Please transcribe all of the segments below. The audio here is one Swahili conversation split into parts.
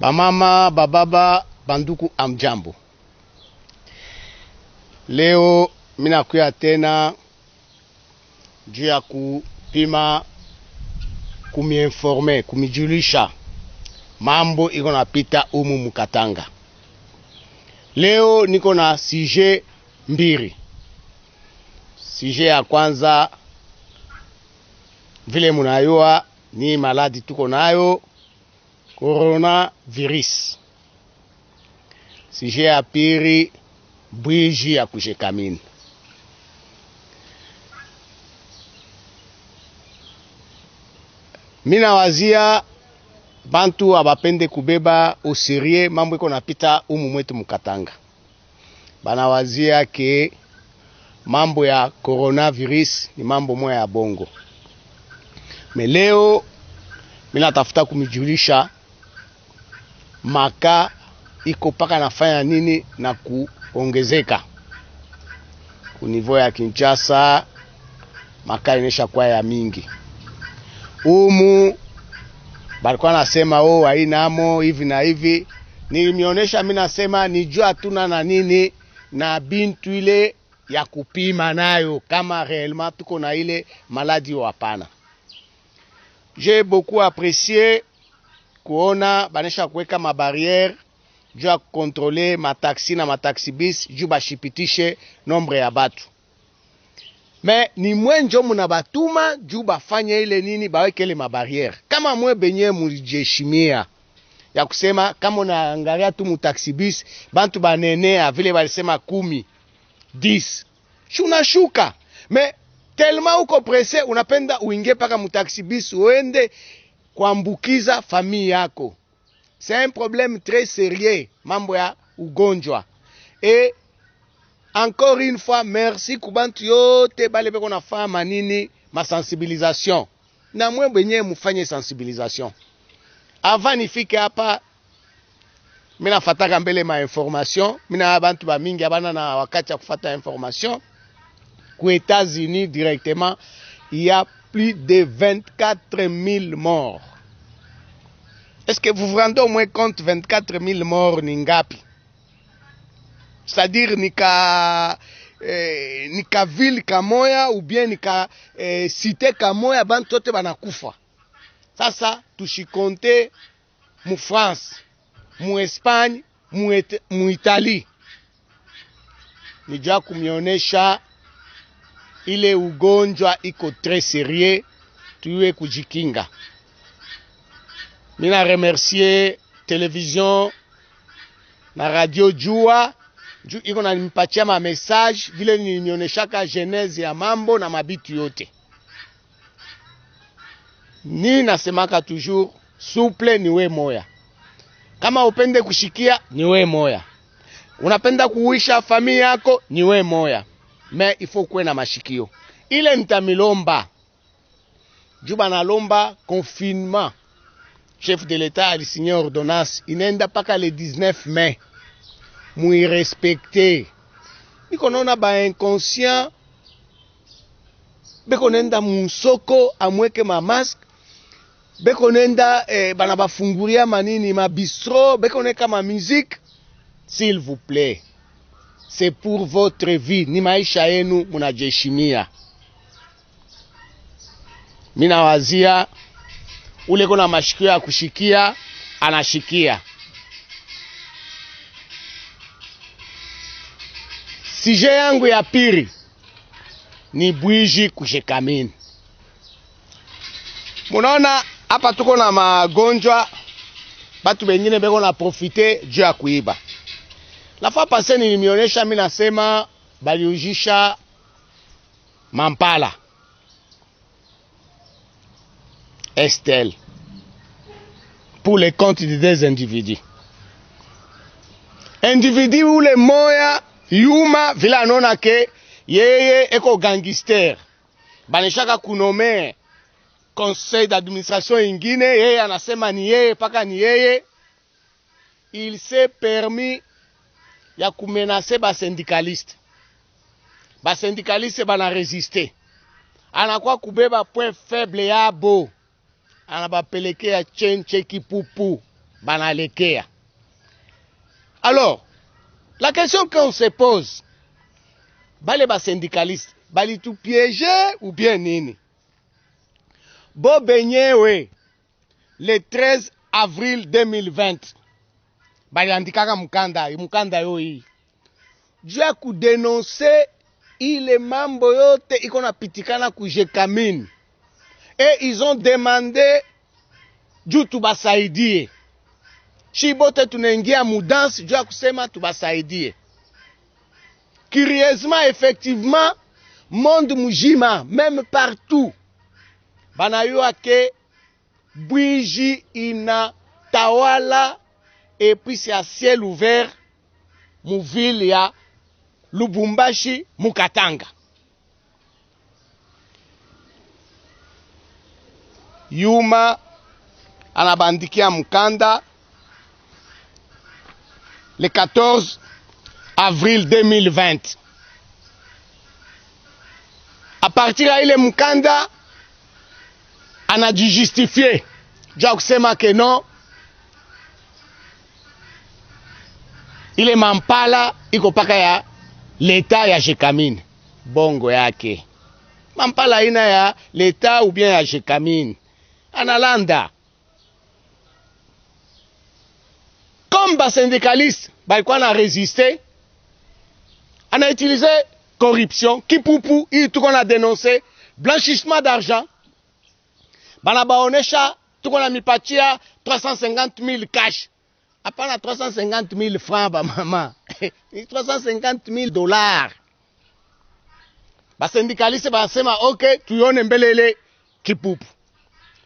Bamama, bababa, banduku amjambo. Leo mina kuya tena juu ya kupima kumiinforme, kumijulisha mambo iko napita umu Mukatanga. Leo niko na sujet mbili. Sujet ya kwanza vile munayua ni maladi tuko nayo coronavirus. Sujet ya pili bwiji ya kushekamini. Mina wazia bantu abapende kubeba usirie mambo iko napita umu mwetu Mukatanga. Bana wazia ke mambo ya coronavirus ni mambo moya ya bongo. Leo mina tafuta kumijulisha maka iko paka nafanya nini na kuongezeka. Kunivou ya Kinshasa maka inesha kwa ya mingi. Umu balikuwa nasema hainamo hivi na hivi. Nilimionyesha mimi nasema nijua tuna na nini na bintu ile ya kupima nayo kama réellement tuko na ile maladie hapana. J'ai beaucoup apprécié kuona banesha kuweka mabarrière juu ya contrôler mataxi na mataxi bis juu bashipitishe nombre ya batu. Mais ni mwenjo muna batuma juu bafanye ile nini baweke ile mabarrière. Kama mwe benye mujeshimia ya kusema kama unaangalia tu mutaxi bis bantu banenea vile balisema 10 10 shunashuka. Mais tellement uko pressé unapenda uingie paka mutaxi bis uende kuambukiza famille yako. C'est un problème très sérieux mambo ya ugonjwa. Et encore une fois merci kubantu yote bale beko nafanya nini ma sensibilisation. Na mwe benye mufanye sensibilisation. Avant nifike hapa mina fataka mbele ma information, mina bantu ba mingi abana na wakati ya kufata information. Aux États-Unis directement, il y a plus de 24 000 morts. Est-ce que vous vous rendez au moins compte 24 000 morts ningapi? C'est-à-dire nika ville kamoya ou bien nika cité kamoya bantote banakufa. Sasa tushikonte mu France, mu Espagne, mu Italie. Nijua kumionesha ile ugonjwa iko très sérieux, tuwe kujikinga. Mina remercier television na radio Jua iko na nipatia ma message vile nilionyeshaka genèse ya mambo na mabitu yote. Ni nasemaka toujours souple niwe moya. Kama upende kushikia niwe moya. Unapenda kuisha familia yako niwe moya. Mais il faut kuwe na mashikio. Ile nitamilomba. Juba na lomba confinement. Chef de l'État a signé ordonnance. Inenda paka le 19 mai. Mui respecter. Niko nona ba inconscient. Beko nenda musoko amweke ma masque. Beko nenda bana bafunguria manini ma bistro. Beko neka ma musique. S'il vous plaît. C'est pour votre vie. Ni maisha yenu munajeshimia. Mina wazia ule kuna mashikio ya kushikia anashikia. Sije yangu ya pili ni bwiji kushekamini. Munaona hapa tuko na magonjwa batu bengine beko na profite juu ya kuiba. La fois passée nilimionyesha mimi nasema baliujisha Mampala. Estelle. Pour les comptes de des individus. Individu ule moya yuma vila anona ke yeye eko gangster. Baneshaka kunome conseil d'administration ingine yeye anasema ni yeye paka ni yeye. Il s'est permis ya kumenase ba syndicaliste. Ba syndicaliste bana résister. Anakuwa kubeba point faible yabo. Anabapelekea chenche kipupu. Banalekea. Alors, la question qu'on se pose, bale ba syndicaliste, bali tout piéger ou bien nini? Bo benyewe, le 13 avril 2020, bali andikaka mukanda yoi. Jua kudenoncer ile mambo yote iko napitikana ku Jekamine. Et ils ont demandé juu tubasaidie. Shibote tunaingia mudansi juu kusema tubasaidie. Curieusement, effectivement, monde mujima, même partout, banayua ke bwiji ina tawala et puis c'est à ciel ouvert mu ville ya Lubumbashi, Mukatanga. Yuma anabandikia mukanda le 14 avril 2020. À partir ya ile mukanda anajijustifier jua kusema ke non, ile mampala iko paka ya leta ya Jekamine. Bongo yake mampala ina ya leta ou bien ya Jekamine. Analanda. Comme bas syndicaliste, balikuwa na résister, ana utilisé corruption, kipupu, il tout qu'on a dénoncé, blanchissement d'argent. Bana baonesha, tout qu'on a mipatia 350 000 cash. Apana 350 000 francs, ba maman. 350 000 dollars. Bas syndicaliste basema, ok, tuyone mbelele kipupu.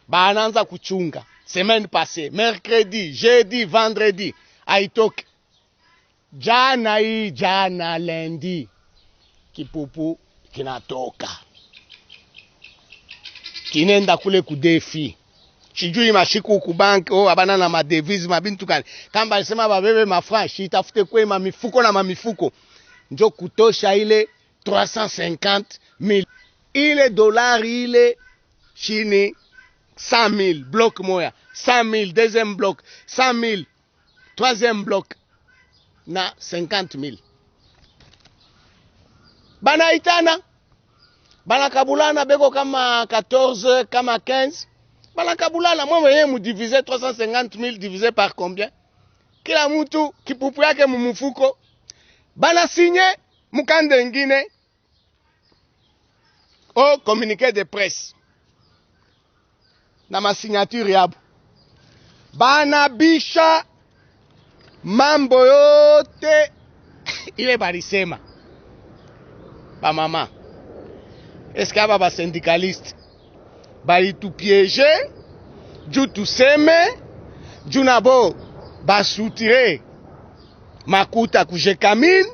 Baananza kuchunga. Semaine passée, mercredi, jeudi, vendredi, aitoke. Jana lundi, kipupu kinatoka. Kinenda kule kudefi. Chijui mashiku kubanki, oh, abana na madevizi, mabintu kani. Kamba alisema babebe mafranchi, itafute kwe mamifuko na mamifuko. Njo kutosha ile 350 000. Ile dolari ile chini 100 000, bloc moya, 100 000, deuxième bloc, 100 000, troisième bloc, na 50 000. Bana itana, bana kabulana beko kama 14, kama 15, bana kabulana, mwa yeye mu diviser 350 000 divisé par combien? Kila mtu kipupu yake mumufuko, bana signé mukande ngine, au communiqué de presse. Na ma signature yabo. Bana bisha mambo yote ile balisema. Ba mama. Est-ce que ba syndicaliste bali tu piéger, juu tuseme, juu nabo ba soutirer makuta ku Jekamine,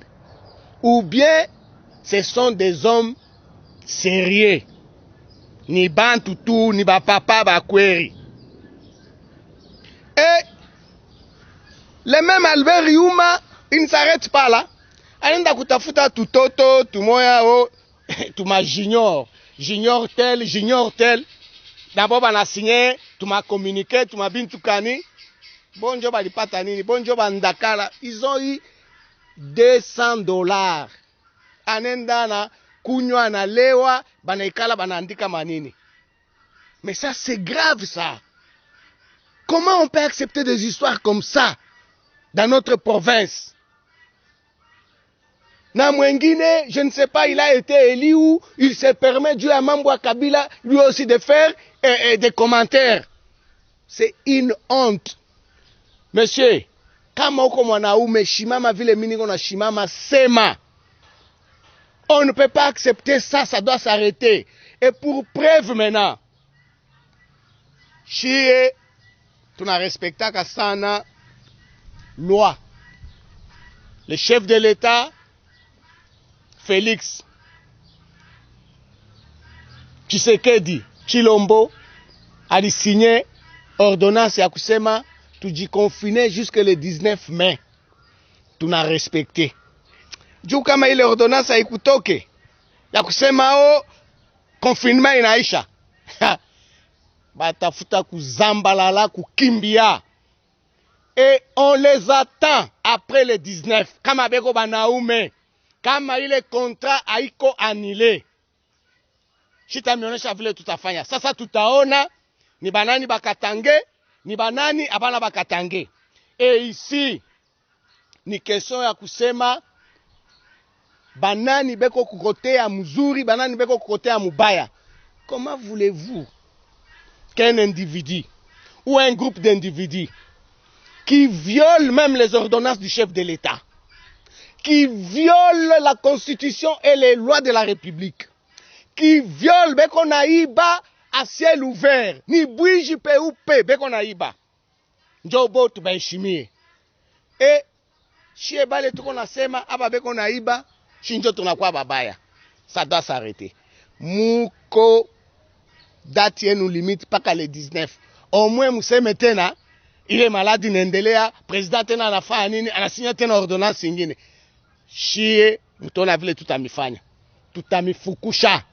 ou bien ce sont des hommes sérieux? Ni bantu tu, ni ba papa ba kweri. Et le même Albert Yuma, il ne s'arrête pas là. Anenda kutafuta tutoto, tumoya o, tuma junior tel. D'abord bana signé, tuma communiqué, tuma bintu kani. Bonjo balipata nini, bonjo bandakala. Ils ont eu $200. Anenda na kunywa na lewa, banaikala banaandika manini. Mais ça c'est grave ça. Comment on peut accepter des histoires comme ça dans notre province? Na mwengine, je ne sais pas, il a été élu ou il se permet, Dieu à Mambwa Kabila, lui aussi de faire des commentaires. C'est une honte. Monsieur, kama uko mwanaume shimama vile miniko na shimama sema. On ne peut pas accepter ça, ça doit s'arrêter. Et pour preuve maintenant, chie, tuna respectaka sana loi. Le chef de l'État, Félix Tshisekedi Tshilombo, a signé ordonnance ya kusema tujikonfine jusque le 19 mai. tuna respecte. Juu kama ile ordonnance haikutoke ya kusema o confinement inaisha. Batafuta kuzambalala kukimbia. Et on les attend après le 19. Kama beko banaume. Kama ile contrat haiko annulé. Shita mionyesha vile tutafanya. Sasa tutaona ni banani bakatange, ni banani abana bakatange. Et ici ni question ya kusema banani beko kukotea mzuri, banani beko kukotea mubaya. Comment voulez-vous qu'un individu ou un groupe d'individus qui viole même les ordonnances du chef de l'État, qui viole la constitution et les lois de la République, qui viole beko naiba à ciel ouvert, ni bouiji pe ou pe beko naiba, njobo tubaishimie. Et shie bale tuko nasema aba beko naiba, shinjo tunakuwa babaya. Ça doit s'arrêter. Muko date yenu limite paka le 19. Au moins museme tena ile maladi inaendelea, president tena anafanya nini, anasinya tena ordonnance nyingine. Shie mtona vile tutamifanya. Tutamifukusha.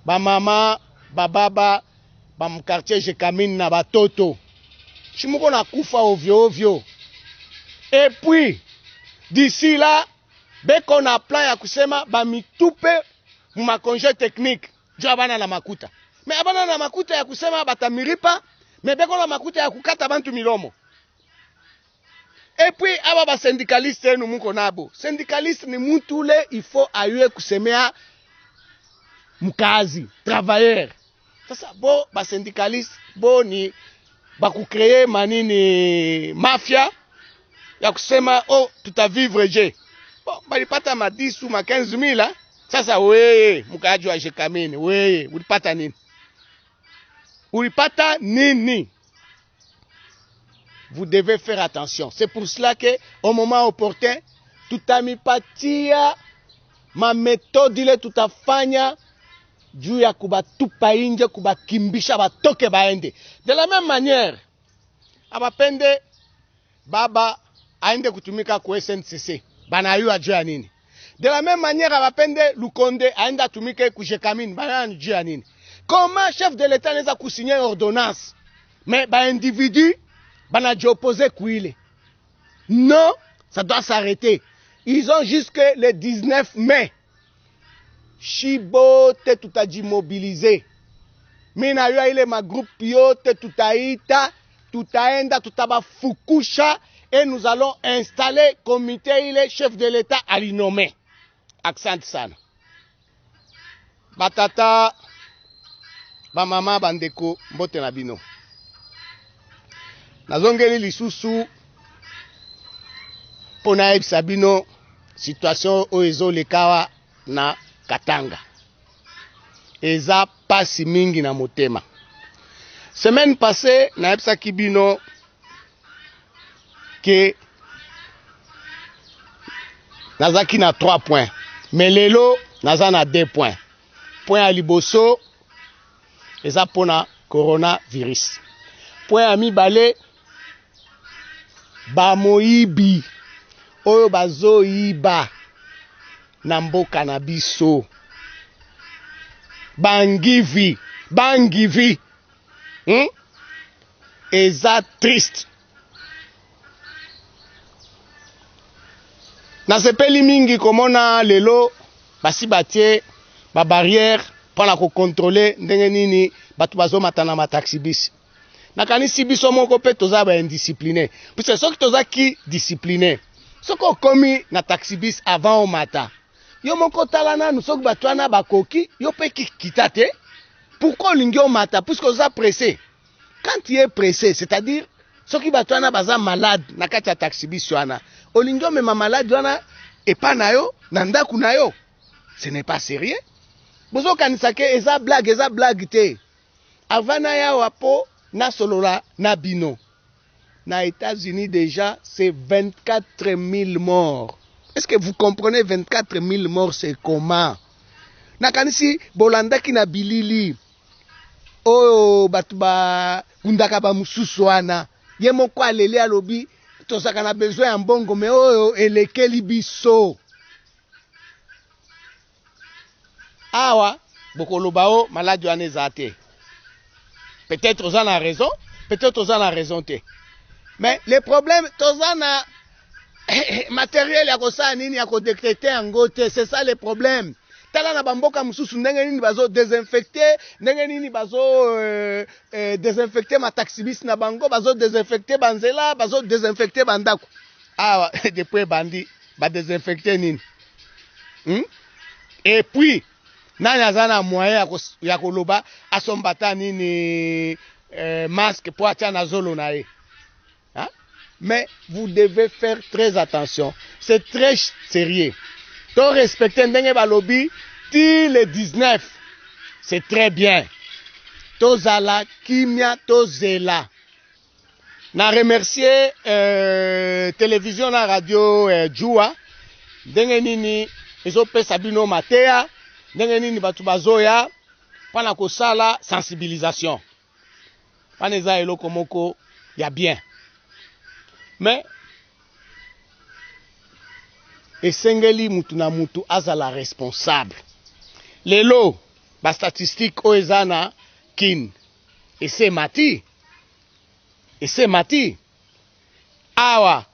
Ba mama, ba baba, ba mkartier Jekamine na batoto. Shimuko na kufa ovyo ovyo. Et puis d'ici là, beko na plan ya kusema ba mitupe mu congé technique. Jo abana na makuta. Mais abana na makuta ya kusema batamiripa, mais beko na makuta ya kukata bantu milomo. Et puis aba ba syndicaliste nous muko nabo. Syndicaliste ni muntu ule il faut ayue kusemea mkazi, travailleur. Sasa bo ba syndicaliste bo ni ba kucreer manini mafia ya kusema oh tutavivre je. Bon balipata ma 10 ou ma 15,000 hein. Sasa weye mkaji wa Jekamine weye ulipata nini? Ulipata nini? Vous devez faire attention. C'est pour cela que au moment opportun tutamipatia ma méthode ile tutafanya juu ya kubatupa inje kubakimbisha batoke baende. De la même manière abapende baba aende kutumika ku SNCC. Bana yu ajua nini? De la même manière abapende Lukonde aenda tumike ku Jekamine. Bana ajua nini? Comment chef de l'État neza kusigner ordonnance mais ba individu bana opposé kuile? Non, ça doit s'arrêter. Ils ont jusque le 19 mai. Shibote tutajimobilize. Mina yu ile ma groupe yote tutaita, tutaenda tutabafukusha et nous allons installer comité ile chef de l'État alinomé. Accent sana. Batata, ba mama bandeko mbote na bino. Nazongeli lisusu pona sabino situation oezo lekawa na Katanga. Eza pasi mingi na motema. Semaine passée na epsa kibino que nazaki na 3 points. Mais lelo naza na 2 points. Point à liboso eza pona coronavirus. Point à mibale ba moibi oyo bazoiba na mboka na biso. Bangivi eza triste. Na sepeli mingi komona lelo basi batie ba barrière pona ko contrôler ndenge nini batu bazomata na taxi bis. Na kanisi biso moko pe toza ba indiscipliné. Puisque soki toza ki discipliné. Soko komi na taxi bis avant au matin. Yo moko tala nanu soki batu wana bakoki yo pe kitate. Pourquoi olingi au matin? Puisque oza pressé. Quand tu es pressé, c'est-à-dire soki batu wana baza malade na kati ya taxi bis wana. Olingi mema malade wana epa na yo na ndaku na yo. Ce n'est pas sérieux. Bozo kanisa ke eza blague te. Avana ya wapo na solola na bino. Na États-Unis déjà, c'est 24 000 morts. Est-ce que vous comprenez 24 000 morts, c'est comment? Na kanisi bolanda ki na bilili. Oh, batuba undaka ba mususu wana. Ye moko alele alobi tozaka na besoin ya mbongo me oyo elekeli biso. Awa bokoloba o maladi wana eza te. Peut-être oza na raison, peut-être oza na raison te. Mais le problème toza na matériel ya kosala nini ya kodetecter yango te, c'est ça le problème. Tala na bamboka mususu ndenge nini bazo désinfecter, ndenge nini bazo désinfecter mataxibis na bango, bazo désinfecter banzela, bazo désinfecter bandako. Ah, depuis bandi ba désinfecter nini? Et puis nani azana moyen ya koloba asombata nini masque pour atia na zolo na ye. Hein? Mais vous devez faire très attention. C'est très sérieux. To respecter ndenge balobi ti le 19. C'est très bien. To zala kimia to zela. Na remercier télévision na radio Jua. Ndenge nini ezopesa bino mateya, ndenge nini batu bazoya pana kosala sensibilisation. Pana eza eloko moko ya bien. Mais esengeli mutu na mutu azala responsable. Lelo ba statistique o ezana kin ese mati awa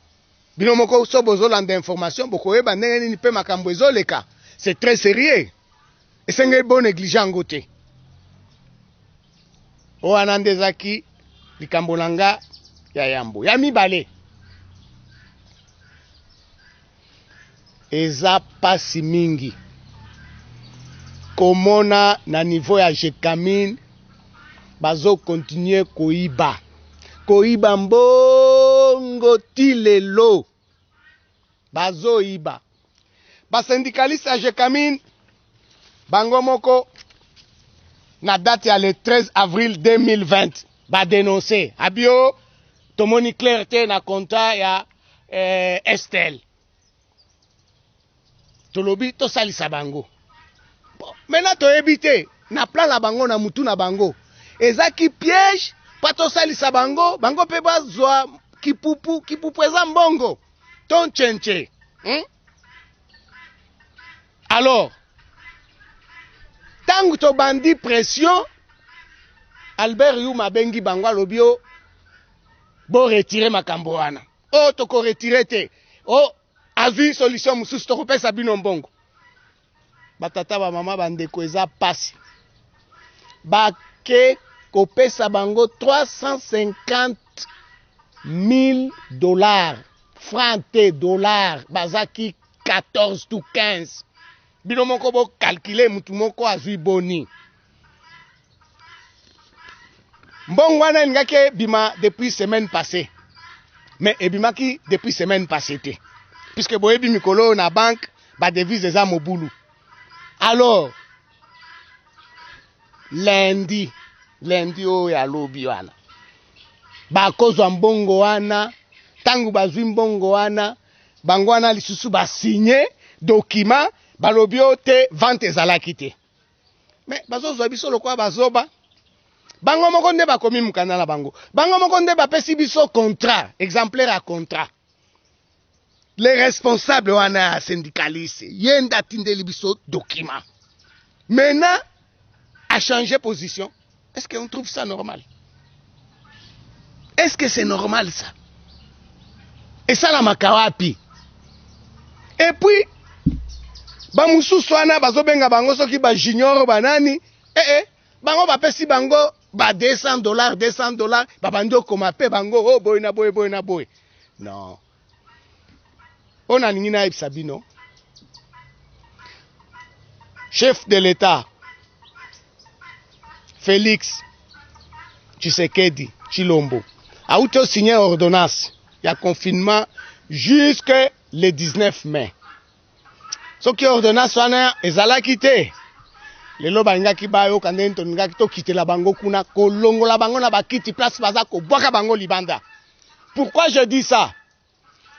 bino moko so bozolanda information bokoyeba ndenge nini pe makambo ezoleka. C'est très sérieux. Esengeli bon négligent te. O anandezaki likambo nanga ya yambo ya mibale. Eza pasi mingi komona na niveau ya Jekamine bazo continuer koiba mbongo tilelo bazo iba ba syndicaliste ya Jekamine bango moko na date ya le 13 avril 2020 ba dénoncer abio tomoni clarté na contrat ya Estelle. Tolobi to salisa bango. Maintenant to ebite na plan na bango na mutu na bango. Ezaki piège pa to salisa bango, bango pe bazwa kipupu eza mbongo. Ton chenche. Alors, tangu to bandi pression, Albert Yuma bengi bango alobio bo retirer makambo wana. Oh to ko retirer te. Oh azui solution mususu to kopesa bino mbongo. Batata ba mama bandeko eza pasi. Bake kopesa bango $350,000 francs te dollars bazaki 14 to 15. Bino moko bo calculer mutu moko azui boni. Mbongo wana ngake bima depuis semaine passée. Mais ebimaki depuis semaine passée te. Puisque boyebi mikolo na banque ba devise eza mobulu. Alors lundi o ya lobi wana ba kozwa mbongo wana tangu bazwi mbongo wana bango wana lisusu ba signer document balobi te vente ezalaki te. Mais bazozwa biso lokwa bazoba bango moko nde bakomi mukanda na bango. Bango moko nde bapesi biso contrat, exemplaire à contrat. Les responsables wana syndicalistes yenda tindeli biso document. Maintenant a changé position. Est-ce qu'on trouve ça normal? Est-ce que c'est normal ça? Et ça la makawapi. Et puis ba mususu wana bazobenga bango soki ba junior banani bango bapesi bango ba $200 ba bando koma pe bango oh boy na boy. Non. On a ningina ibsabino. Chef de l'État Félix Tshisekedi Chilombo a auto signé ordonnance. Il y a confinement jusqu'à le 19 mai. Ce qui ordonnance wana ezala kité. Lelo banga kibayo kanento ngaki to kité la bango kuna kolongo la bango na bakiti place baza ko boka bango libanda. Pourquoi je dis ça?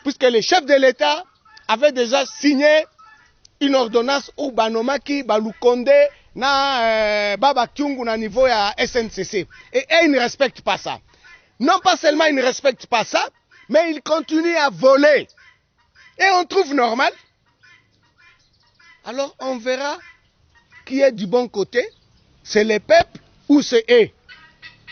Puisque le chef de l'État avait déjà signé une ordonnance au Banomaki, Balukonde, na Baba Kyungu na niveau ya SNCC. Et il ne respecte pas ça. Non pas seulement il ne respecte pas ça, Mais ils continuent à voler. Et on trouve normal. Alors on verra qui est du bon côté. C'est les peuples ou c'est eux.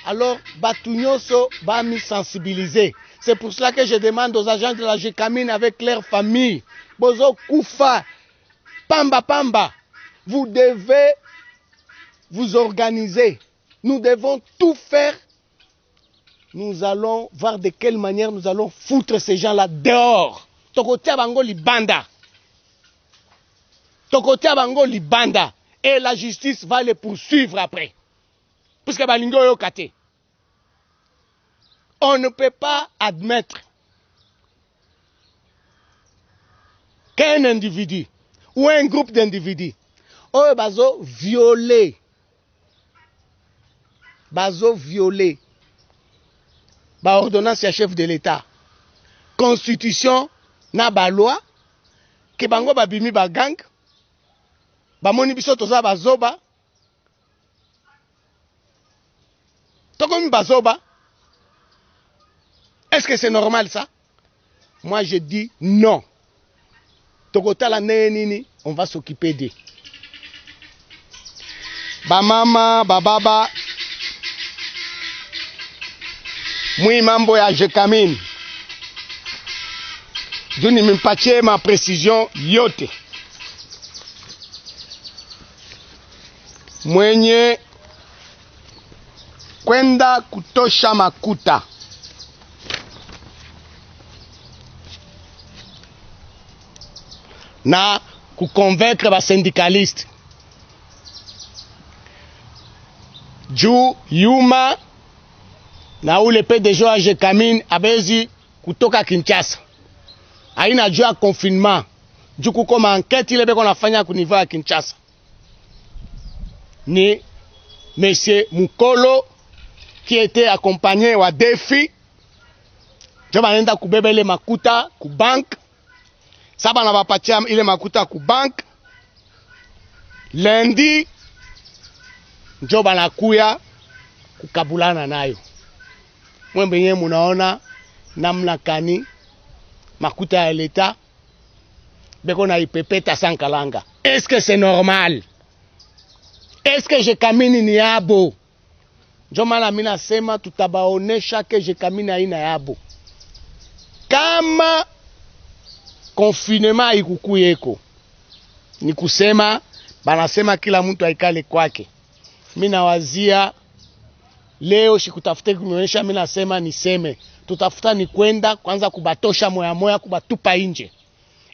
Alors, Batunyoso va me sensibiliser. C'est pour cela que je demande aux agents de la GECAMIN avec leur famille. Bozo Koufa, Pamba Pamba, vous devez vous organiser. Nous devons tout faire. Nous allons voir de quelle manière nous allons foutre ces gens-là dehors. Tokotia Bango Libanda. Tokotia Bango Libanda. Et la justice va les poursuivre après. Puisque Balingo Yokate. On ne peut pas admettre qu'un individu ou un groupe d'individus bazo violer ba ordonnance ya chef de l'État, constitution na ba loi, que bango babimi ba gang, ba moni biso toza bazoba, tokomi bazoba. Est-ce que c'est normal ça? Moi je dis non. Tokotala nini, on va s'occuper d'eux. Ba mama, ba baba, mwi mambo ya GECAMIN. Juni mimpatie ma précision yote. Mwenye kwenda kutosha makuta. Na kuconvaincre ba syndicaliste. Juu Yuma na ule PDG wa GECAMIN abezi kutoka Kinshasa. Haina juu ya confinement. Juu kuko ma enquête ile beko nafanya ku niveau ya Kinshasa. Ni Monsieur Mukolo qui était accompagné wa Defi. Jo banenda kubebele makuta ku bank. Saba na bapatia ile makuta ku bank. Lundi njo banakuya kukabulana nayo. Mwenye munaona namna kani makuta ya l'État beko na ipepeta sankalanga. Est-ce que c'est normal? Est-ce que GECAMIN ni yabo? Njo maana mimi nasema tutabaonesha ke GECAMIN haina yabo. Kama confinement ikukuyeko, ni kusema banasema kila mtu aikale kwake. Mimi nawazia leo shikutafute kunionyesha, mimi nasema niseme tutafuta ni kwenda kwanza kubatosha moya moya kubatupa nje.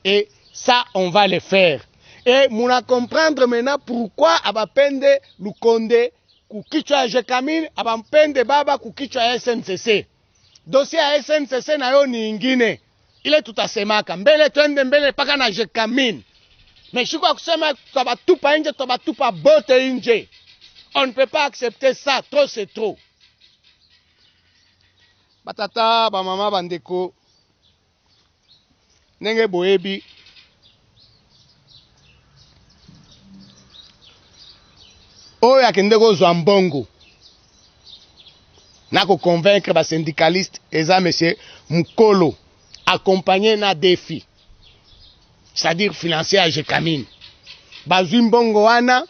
Et ça on va le faire. Et muna comprendre maintenant pourquoi abapende Lukonde kukichwa ya GECAMIN, abampende baba kukichwa ya SNCC. Dossier ya SNCC na yo ni ingine. Ile tutasemaka mbele twende mbele paka na GECAMIN. Mais shiko kusema tutabatupa nje, tutabatupa bote nje. On ne peut pas accepter ça, trop c'est trop. Batata, ba mama bandeko, nenge boebi, oyo akende kozwa mbongo, na ko convaincre ba syndicaliste, eza monsieur Mukolo, accompagné na Defi, c'est-à-dire financier à GECAMIN. Bazwi mbongo wana,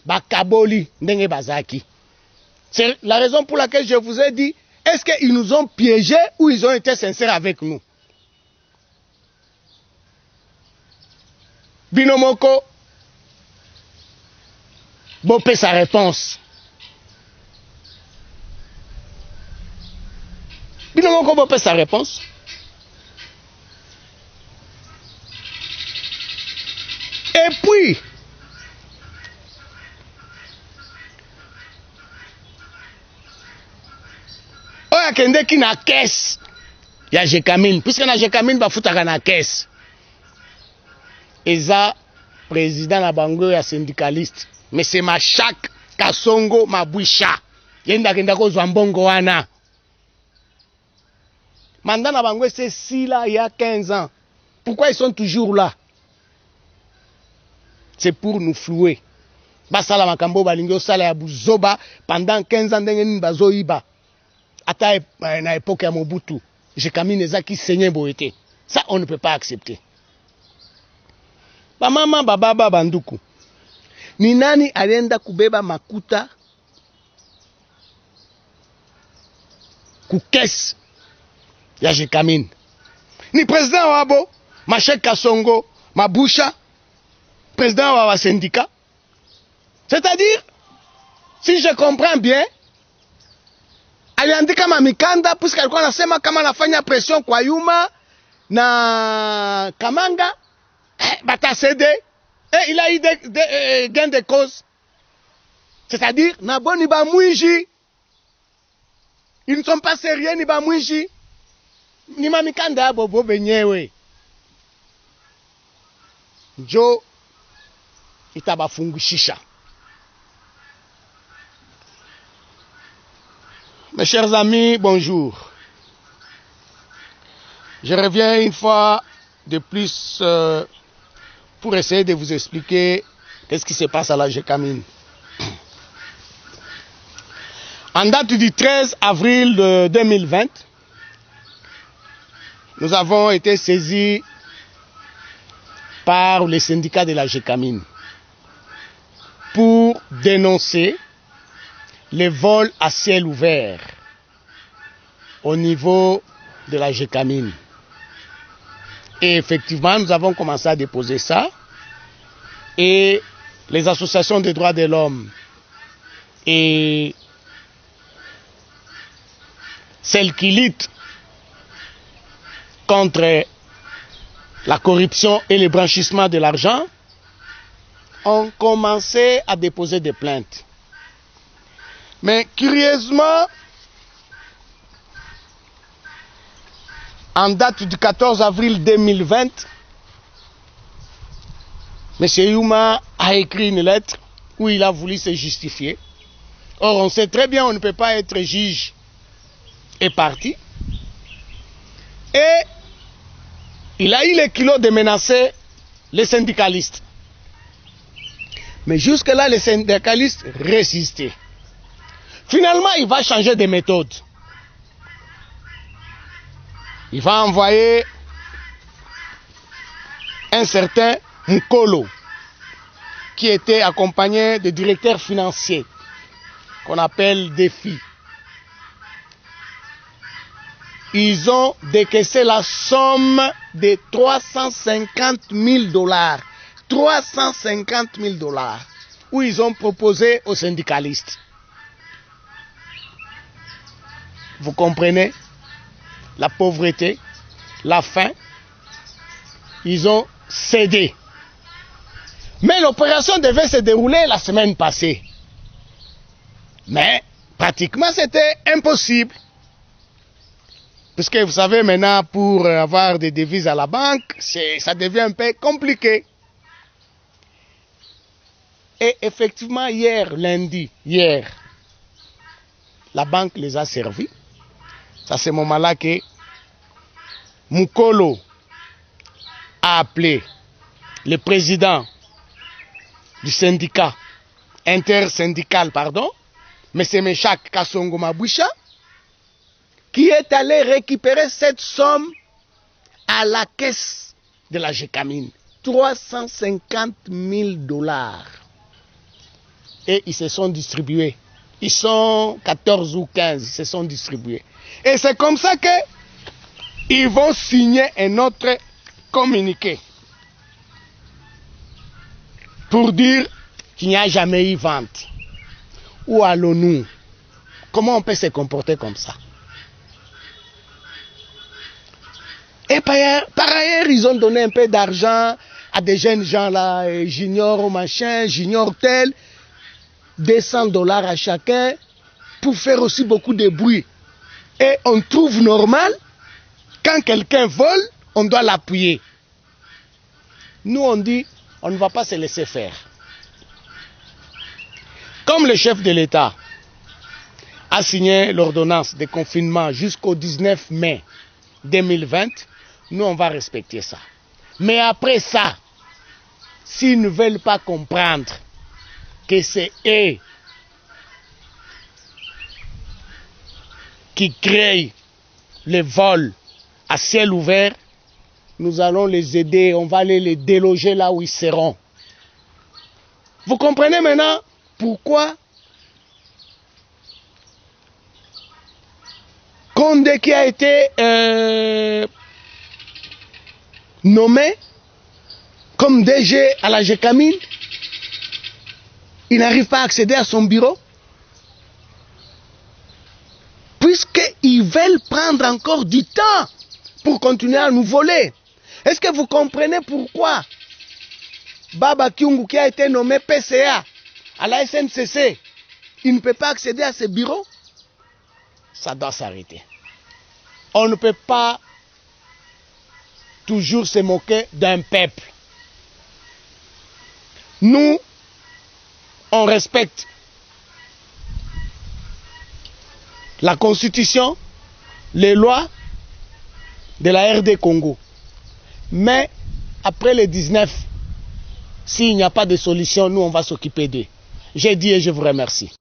bakaboli ndenge bazaki. C'est la raison pour laquelle je vous ai dit, est-ce qu'ils nous ont piégés ou ils ont été sincères avec nous? Binomoko, Bopé sa réponse. Binomoko Bopé sa réponse. Et puis, akende ki na caisse ya GECAMIN, puisque na GECAMIN bafutaka na caisse. Eza président na bango ya syndicaliste, mais c'est Machak Kasongo Mabwisha. Yenda kenda kozwa mbongo wana. Mandat na bango c'est si là il y a 15 ans. Pourquoi ils sont toujours là? C'est pour nous flouer. Basala makambo balingo sala ya buzoba pendant 15 ans ndenge nini bazoiba. Ata na époque ya Mobutu. Jekamine ezaki senye boete. Ça, on ne peut pas accepter. Bamama, bababa, banduku. Ni nani alienda kubeba makuta kukesi ya Jekamine? Ni président wabo, Machek Kasongo, Mabusha, président wa syndicat. C'est-à-dire, si je comprends bien, aliandika mamikanda puisque alikuwa anasema kama anafanya pression kwa Yuma na Kamanga, bata cédé et il a eu des gains de cause. C'est-à-dire, nabo ni ba mwinji. Ils ne sont pas sérieux ni ba mwinji. Ni mamikanda bobo benyewe. Jo itabafungushisha. Mes chers amis, bonjour. Je reviens une fois de plus pour essayer de vous expliquer qu'est-ce qui se passe à la Jekamine. En date du 13 avril 2020, nous avons été saisis par les syndicats de la Jekamine pour dénoncer les vols à ciel ouvert au niveau de la Jekamine. Et effectivement, nous avons commencé à déposer ça. Et les associations des droits de l'homme et celles qui luttent contre la corruption et le blanchissement de l'argent ont commencé à déposer des plaintes. Mais curieusement, en date du 14 avril 2020, M. Yuma a écrit une lettre où il a voulu se justifier. Or, on sait très bien, on ne peut pas être juge et parti. Et il a eu le culot de menacer les syndicalistes. Mais jusque-là, les syndicalistes résistaient. Finalement, il va changer de méthode. Il va envoyer un certain Mukolo, qui était accompagné de directeurs financiers, qu'on appelle défi. Ils ont décaissé la somme de 350 000 $. 350 000 $, où ils ont proposé aux syndicalistes. Vous comprenez? La pauvreté, la faim, ils ont cédé. Mais l'opération devait se dérouler la semaine passée. Mais pratiquement c'était impossible. Puisque vous savez maintenant, pour avoir des devises à la banque, ça devient un peu compliqué. Et effectivement, lundi, la banque les a servis. C'est à ce moment-là que Mukolo a appelé le président du syndicat intersyndical, M. Meshak Kasongo Mabusha, qui est allé récupérer cette somme à la caisse de la Jekamine. 350 000 $. Et ils se sont distribués. Ils sont 14 ou 15, ils se sont distribués. Et c'est comme ça qu'ils vont signer un autre communiqué pour dire qu'il n'y a jamais eu vente. Où allons-nous? Comment on peut se comporter comme ça? Et par ailleurs, ils ont donné un peu d'argent à des jeunes gens là, junior machin, junior tel, 200 $ à chacun, pour faire aussi beaucoup de bruit. Et on trouve normal, quand quelqu'un vole, on doit l'appuyer. Nous on dit, on ne va pas se laisser faire. Comme le chef de l'État a signé l'ordonnance de confinement jusqu'au 19 mai 2020, nous on va respecter ça. Mais après ça, s'ils ne veulent pas comprendre que c'est eux qui créent le vol à ciel ouvert, nous allons les aider, on va aller les déloger là où ils seront. Vous comprenez maintenant pourquoi Condé qui a été nommé comme DG à la GECAMIN, il n'arrive pas à accéder à son bureau puisqu'ils veulent prendre encore du temps pour continuer à nous voler. Est-ce que vous comprenez pourquoi Baba Kyungu qui a été nommé PCA à la SNCC, il ne peut pas accéder à ses bureaux? Ça doit s'arrêter. On ne peut pas toujours se moquer d'un peuple. Nous, on respecte la constitution, les lois de la RD Congo. Mais après le 19, s'il n'y a pas de solution, nous on va s'occuper d'eux. J'ai dit et je vous remercie.